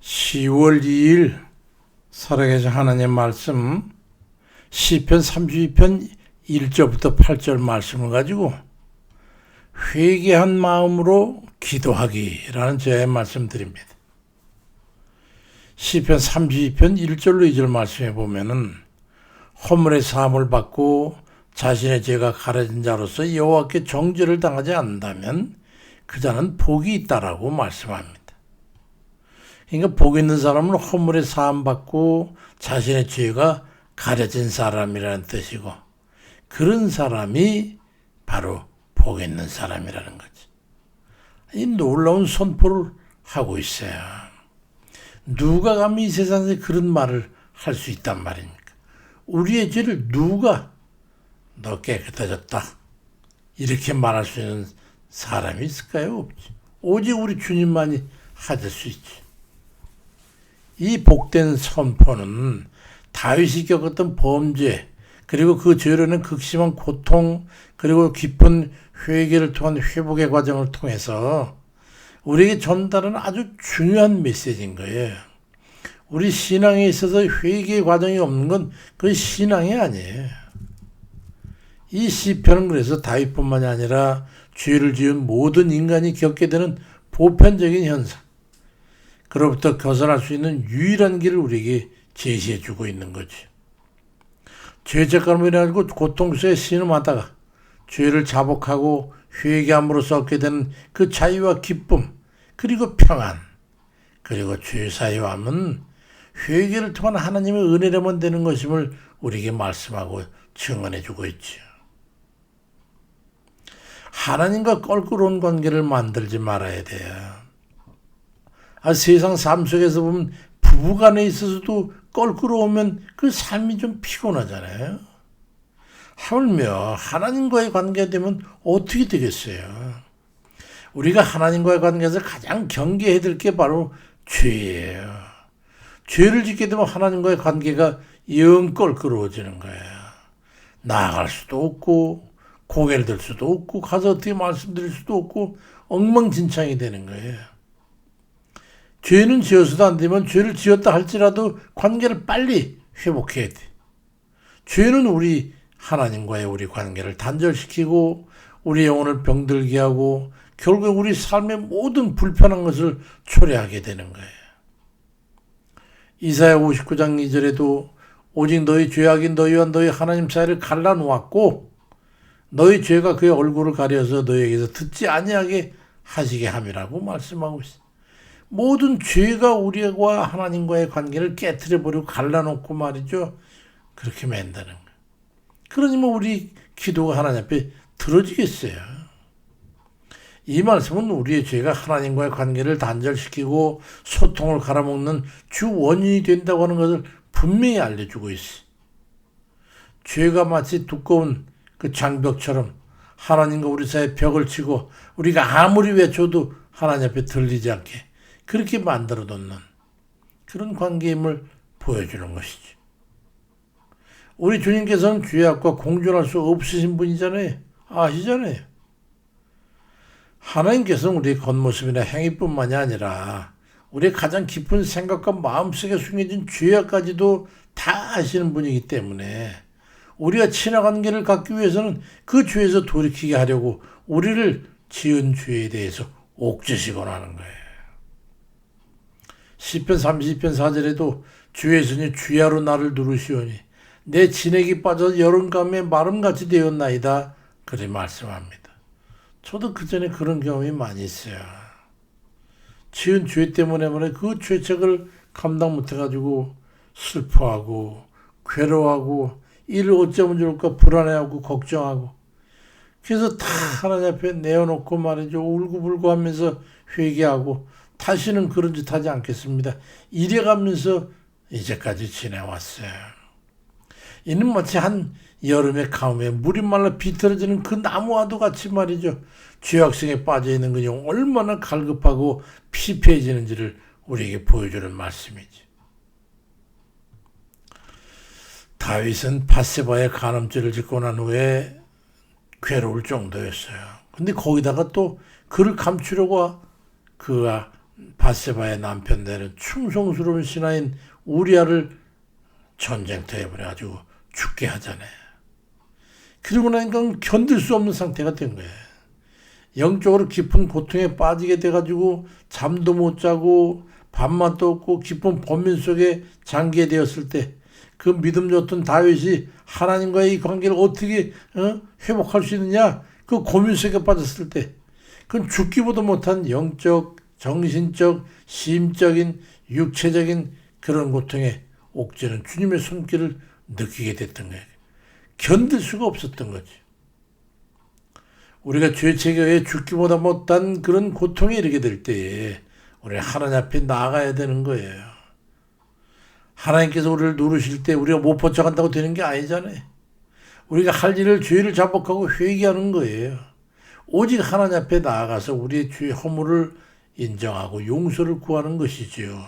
10월 2일 살아계신 하나님 말씀 시편 32편 1절부터 8절 말씀을 가지고 회개한 마음으로 기도하기라는 제의 말씀 드립니다. 시편 32편 1절로 2절 말씀에 보면은 허물의 사함을 받고 자신의 죄가 가려진 자로서 여호와께 정죄를 당하지 않는다면 그 자는 복이 있다라고 말씀합니다. 그러니까 복 있는 사람은 허물의 사함 받고 자신의 죄가 가려진 사람이라는 뜻이고, 그런 사람이 바로 복 있는 사람이라는 거지. 이 놀라운 선포를 하고 있어요. 누가 감히 이 세상에 그런 말을 할 수 있단 말입니까? 우리의 죄를 누가 너 깨끗해졌다 이렇게 말할 수 있는 사람이 있을까요? 없지. 오직 우리 주님만이 하실 수 있지. 이 복된 선포는 다윗이 겪었던 범죄, 그리고 그 죄로 인한 극심한 고통, 그리고 깊은 회개를 통한 회복의 과정을 통해서 우리에게 전달하는 아주 중요한 메시지인 거예요. 우리 신앙에 있어서 회개의 과정이 없는 건 그 신앙이 아니에요. 이 시편은 그래서 다윗뿐만이 아니라 죄를 지은 모든 인간이 겪게 되는 보편적인 현상, 그로부터 벗어날 수 있는 유일한 길을 우리에게 제시해 주고 있는 거지. 죄책감으로 인해 고통 속에 신음하다가 죄를 자복하고 회개함으로써 얻게 되는 그 자유와 기쁨, 그리고 평안, 그리고 죄사유함은 회개를 통한 하나님의 은혜로만 되는 것임을 우리에게 말씀하고 증언해 주고 있죠. 하나님과 껄끄러운 관계를 만들지 말아야 돼요. 세상 삶 속에서 보면 부부간에 있어서도 껄끄러우면 그 삶이 좀 피곤하잖아요. 하물며 하나님과의 관계가 되면 어떻게 되겠어요? 우리가 하나님과의 관계에서 가장 경계해야 될 게 바로 죄예요. 죄를 짓게 되면 하나님과의 관계가 영 껄끄러워지는 거예요. 나아갈 수도 없고 고개를 들 수도 없고 가서 어떻게 말씀드릴 수도 없고 엉망진창이 되는 거예요. 죄는 지어서도 안 되면 죄를 지었다 할지라도 관계를 빨리 회복해야 돼. 죄는 우리 하나님과의 우리 관계를 단절시키고 우리 영혼을 병들게 하고 결국 우리 삶의 모든 불편한 것을 초래하게 되는 거예요. 이사야 59장 2절에도 오직 너희 죄악이 너희와 너희 하나님 사이를 갈라놓았고 너희 죄가 그의 얼굴을 가려서 너희에게서 듣지 아니하게 하시게 함이라고 말씀하고 있어요. 모든 죄가 우리와 하나님과의 관계를 깨트려버리고 갈라놓고 말이죠. 그렇게 만드는 거예요. 그러니 우리 기도가 하나님 앞에 들어지겠어요. 이 말씀은 우리의 죄가 하나님과의 관계를 단절시키고 소통을 갈아먹는 주 원인이 된다고 하는 것을 분명히 알려주고 있어요. 죄가 마치 두꺼운 그 장벽처럼 하나님과 우리 사이에 벽을 치고 우리가 아무리 외쳐도 하나님 앞에 들리지 않게 그렇게 만들어 놓는 그런 관계임을 보여주는 것이죠. 우리 주님께서는 죄악과 공존할 수 없으신 분이잖아요. 아시잖아요. 하나님께서는 우리의 겉모습이나 행위뿐만이 아니라 우리의 가장 깊은 생각과 마음속에 숨겨진 죄악까지도 다 아시는 분이기 때문에 우리가 친화 관계를 갖기 위해서는 그 죄에서 돌이키게 하려고 우리를 지은 죄에 대해서 옥죄시거나 하는 거예요. 시편 32편 4절에도 주의 손이 주야로 나를 누르시오니 내 진액이 빠져 여름감에 마름같이 되었나이다 그렇게 말씀합니다. 저도 그전에 그런 경험이 많이 있어요. 지은 죄 때문에 그 죄책을 감당 못해가지고 슬퍼하고 괴로워하고 일을 어쩌면 좋을까 불안해하고 걱정하고 그래서 다 하나님 앞에 내어놓고 말이죠. 울고불고 하면서 회개하고 다시는 그런 짓 하지 않겠습니다. 이래가면서 이제까지 지내왔어요. 이는 마치 한 여름의 가뭄에 물이 말라 비틀어지는 그 나무와도 같이 말이죠. 죄악성에 빠져있는 그녀 얼마나 갈급하고 피폐해지는지를 우리에게 보여주는 말씀이지. 다윗은 밧세바의 간음죄를 짓고 난 후에 괴로울 정도였어요. 근데 거기다가 또 그를 감추려고 그가 바세바의 남편 되는 충성스러운 신하인 우리아를 전쟁터에 보내가지고 죽게 하잖아요. 그러고 나니까 견딜 수 없는 상태가 된 거예요. 영적으로 깊은 고통에 빠지게 돼가지고 잠도 못 자고 밥맛도 없고 깊은 번민 속에 잠기게 되었을 때 그 믿음 좋던 다윗이 하나님과의 이 관계를 어떻게 회복할 수 있느냐, 그 고민 속에 빠졌을 때 그건 죽기보다 못한 영적, 정신적, 심적인, 육체적인 그런 고통에 옥죄는 주님의 손길을 느끼게 됐던 거예요. 견딜 수가 없었던 거지. 우리가 죄책에 의해 죽기보다 못한 그런 고통에 이르게 될 때에 우리는 하나님 앞에 나아가야 되는 거예요. 하나님께서 우리를 누르실 때 우리가 못 포착한다고 되는 게 아니잖아요. 우리가 할 일을 죄를 자복하고 회개하는 거예요. 오직 하나님 앞에 나아가서 우리의 죄의 허물을 인정하고 용서를 구하는 것이지요.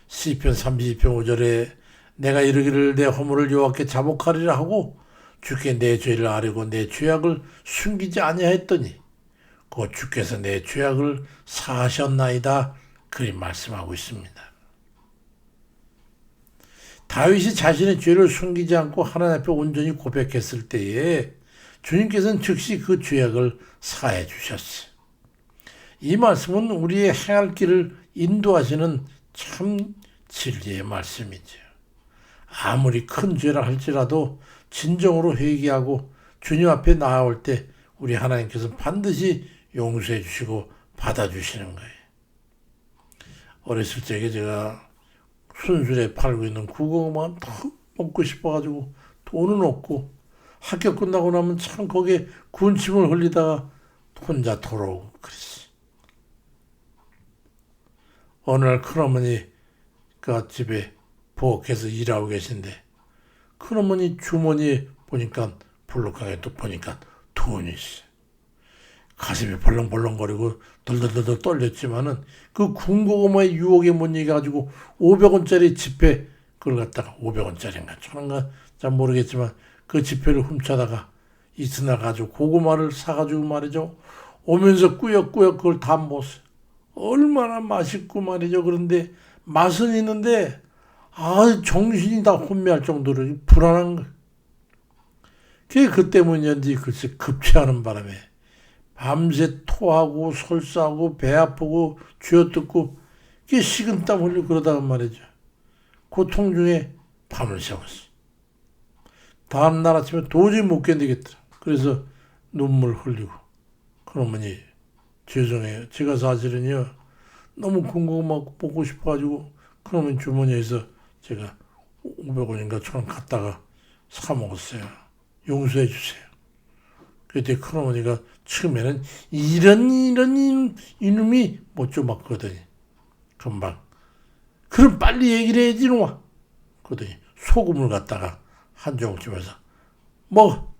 시편 32편 5절에 내가 이르기를 내 허물을 여호와께 자복하리라 하고 주께 내 죄를 아뢰고 내 죄악을 숨기지 아니하였더니 곧 주께서 내 죄악을 사하셨나이다, 그리 말씀하고 있습니다. 다윗이 자신의 죄를 숨기지 않고 하나님 앞에 온전히 고백했을 때에 주님께서는 즉시 그 죄악을 사해 주셨어요. 이 말씀은 우리의 행할 길을 인도하시는 참 진리의 말씀이죠. 아무리 큰 죄라 할지라도 진정으로 회개하고 주님 앞에 나아올 때 우리 하나님께서 반드시 용서해 주시고 받아주시는 거예요. 어렸을 적에 제가 순술에 팔고 있는 구공만 더 먹고 싶어가지고 돈은 없고 학교 끝나고 나면 참 거기에 군침을 흘리다가 혼자 돌아오고 그랬어. 어느 날 큰어머니가 집에 부엌에서 일하고 계신데 큰어머니 주머니에 보니까 볼록하게 또 보니까 돈이 있어. 가슴이 벌렁벌렁거리고 덜덜덜 떨렸지만은 그 군고구마의 유혹에 못 이겨가지고 500원짜리 지폐, 그걸 갖다가 500원짜리인가 1000원인가 잘 모르겠지만 그 지폐를 훔쳐다가 이튿날 가지고 고구마를 사가지고 말이죠. 오면서 꾸역꾸역 그걸 다 먹었어요. 얼마나 맛있고 말이죠. 그런데 맛은 있는데 정신이 다 혼미할 정도로 불안한 거예요. 그 때문인지 글쎄 급체하는 바람에 밤새 토하고 설사하고 배 아프고 쥐어뜯고 식은땀 흘리고 그러다가 말이죠. 고통 중에 밤을 새웠어. 다음날 아침에 도저히 못 견디겠더라. 그래서 눈물 흘리고 그러머니 죄송해요. 제가 사실은요 너무 군고구마 먹고 싶어가지고 그러면 주머니에서 제가 500원인가 1000원 갖다가 사 먹었어요. 용서해 주세요. 그때 큰어머니가 처음에는 이런 이놈이 못 좀 맞거든요. 금방 그럼 빨리 얘기를 해야지 놈아. 그러더니 소금을 갖다가 한 조각쯤에서 먹어.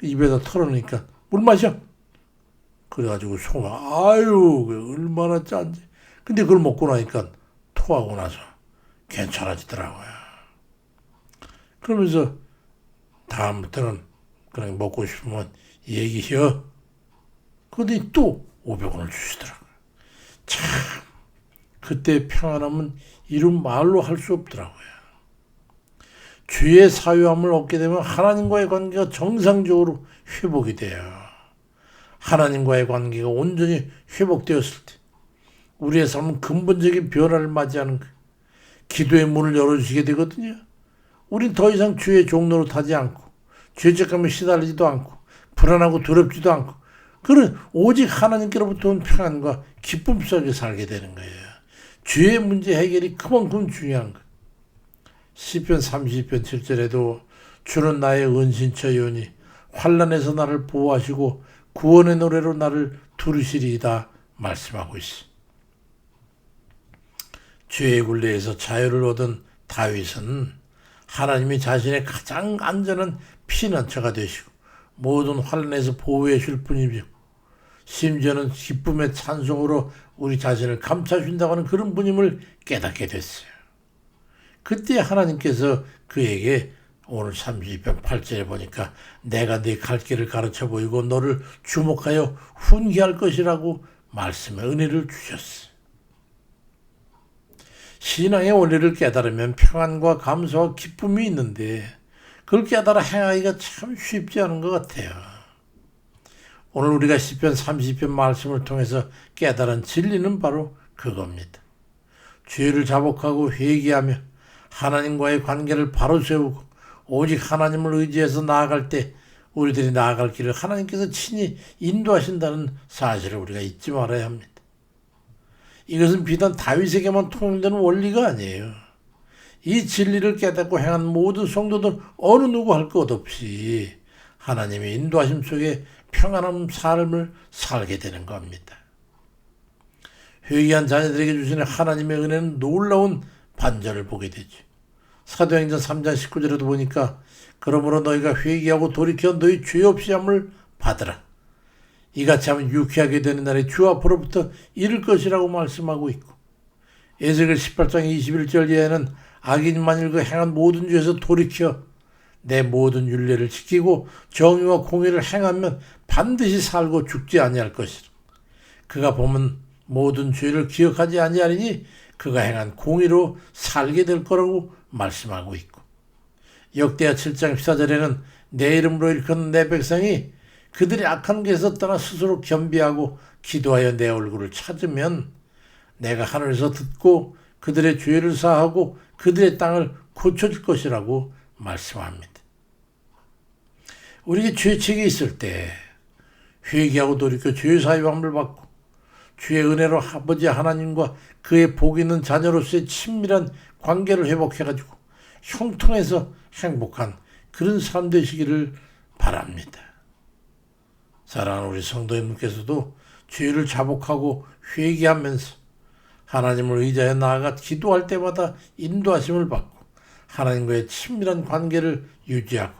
입에다 털어놓으니까 물 마셔. 그래가지고 소금 아유 얼마나 짠지. 근데 그걸 먹고 나니까 토하고 나서 괜찮아지더라고요. 그러면서 다음부터는 그냥 먹고 싶으면 얘기해. 그러더니 또 500원을 주시더라고요. 참 그때 평안함은 이런 말로 할 수 없더라고요. 주의 사유함을 얻게 되면 하나님과의 관계가 정상적으로 회복이 돼요. 하나님과의 관계가 온전히 회복되었을 때 우리의 삶은 근본적인 변화를 맞이하는 거예요. 기도의 문을 열어주시게 되거든요. 우린 더 이상 주의 종로로 타지 않고 죄책감에 시달리지도 않고 불안하고 두렵지도 않고 그런 오직 하나님께로부터 온 평안과 기쁨 속에 살게 되는 거예요. 죄의 문제 해결이 그만큼 중요한 거예요. 시편 30편 7절에도 주는 나의 은신처이오니 환난에서 나를 보호하시고 구원의 노래로 나를 두르시리이다 말씀하고 있어. 죄의 굴레에서 자유를 얻은 다윗은 하나님이 자신의 가장 안전한 피난처가 되시고 모든 환난에서 보호해 줄 뿐이며 심지어는 기쁨의 찬송으로 우리 자신을 감싸준다고 하는 그런 분임을 깨닫게 됐어요. 그때 하나님께서 그에게 오늘 32편 8절에 보니까 내가 네 갈 길을 가르쳐 보이고 너를 주목하여 훈계할 것이라고 말씀의 은혜를 주셨어요. 신앙의 원리를 깨달으면 평안과 감사와 기쁨이 있는데 그걸 깨달아 행하기가 참 쉽지 않은 것 같아요. 오늘 우리가 시편 30편 말씀을 통해서 깨달은 진리는 바로 그겁니다. 죄를 자복하고 회개하며 하나님과의 관계를 바로 세우고 오직 하나님을 의지해서 나아갈 때 우리들이 나아갈 길을 하나님께서 친히 인도하신다는 사실을 우리가 잊지 말아야 합니다. 이것은 비단 다윗에게만 통용되는 원리가 아니에요. 이 진리를 깨닫고 행한 모든 성도들 어느 누구 할 것 없이 하나님의 인도하심 속에 평안한 삶을 살게 되는 겁니다. 회개한 자녀들에게 주시는 하나님의 은혜는 놀라운 반전을 보게 되죠. 사도행전 3장 19절에도 보니까 그러므로 너희가 회개하고 돌이켜 너희 죄 없이 함을 받으라. 이같이 하면 유쾌하게 되는 날에 주 앞으로부터 이를 것이라고 말씀하고 있고, 에스겔 18장 21절에는 악인이 만일 그 행한 모든 죄에서 돌이켜 내 모든 율례를 지키고 정의와 공의를 행하면 반드시 살고 죽지 아니할 것이라. 그가 보면 모든 죄를 기억하지 아니하리니 그가 행한 공의로 살게 될 거라고 말씀하고 있고, 역대하 7장 14절에는 내 이름으로 일컫는 내 백성이 그들이 악한 길에서 떠나 스스로 겸비하고 기도하여 내 얼굴을 찾으면 내가 하늘에서 듣고 그들의 죄를 사하고 그들의 땅을 고쳐줄 것이라고 말씀합니다. 우리에게 죄책이 있을 때 회개하고 돌이켜 죄 사함을 받고 주의 은혜로 아버지 하나님과 그의 복 있는 자녀로서의 친밀한 관계를 회복해가지고 형통해서 행복한 그런 삶 되시기를 바랍니다. 사랑하는 우리 성도 여러분께서도 죄를 자복하고 회개하면서 하나님을 의지하여 나아가 기도할 때마다 인도하심을 받고 하나님과의 친밀한 관계를 유지하고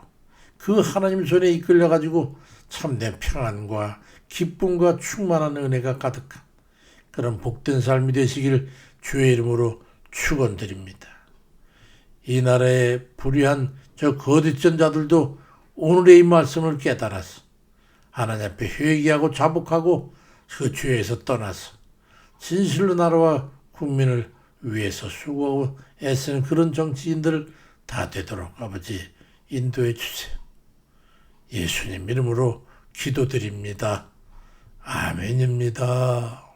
그 하나님 손에 이끌려가지고 참된 평안과 기쁨과 충만한 은혜가 가득한 그런 복된 삶이 되시길 주의 이름으로 축원드립니다. 이 나라의 불의한 저 거짓전 자들도 오늘의 이 말씀을 깨달아서 하나님 앞에 회개하고 자복하고 그 죄에서 떠나서 진실로 나라와 국민을 위해서 수고하고 애쓰는 그런 정치인들 다 되도록 아버지 인도해 주세요. 예수님 이름으로 기도드립니다. 아멘입니다.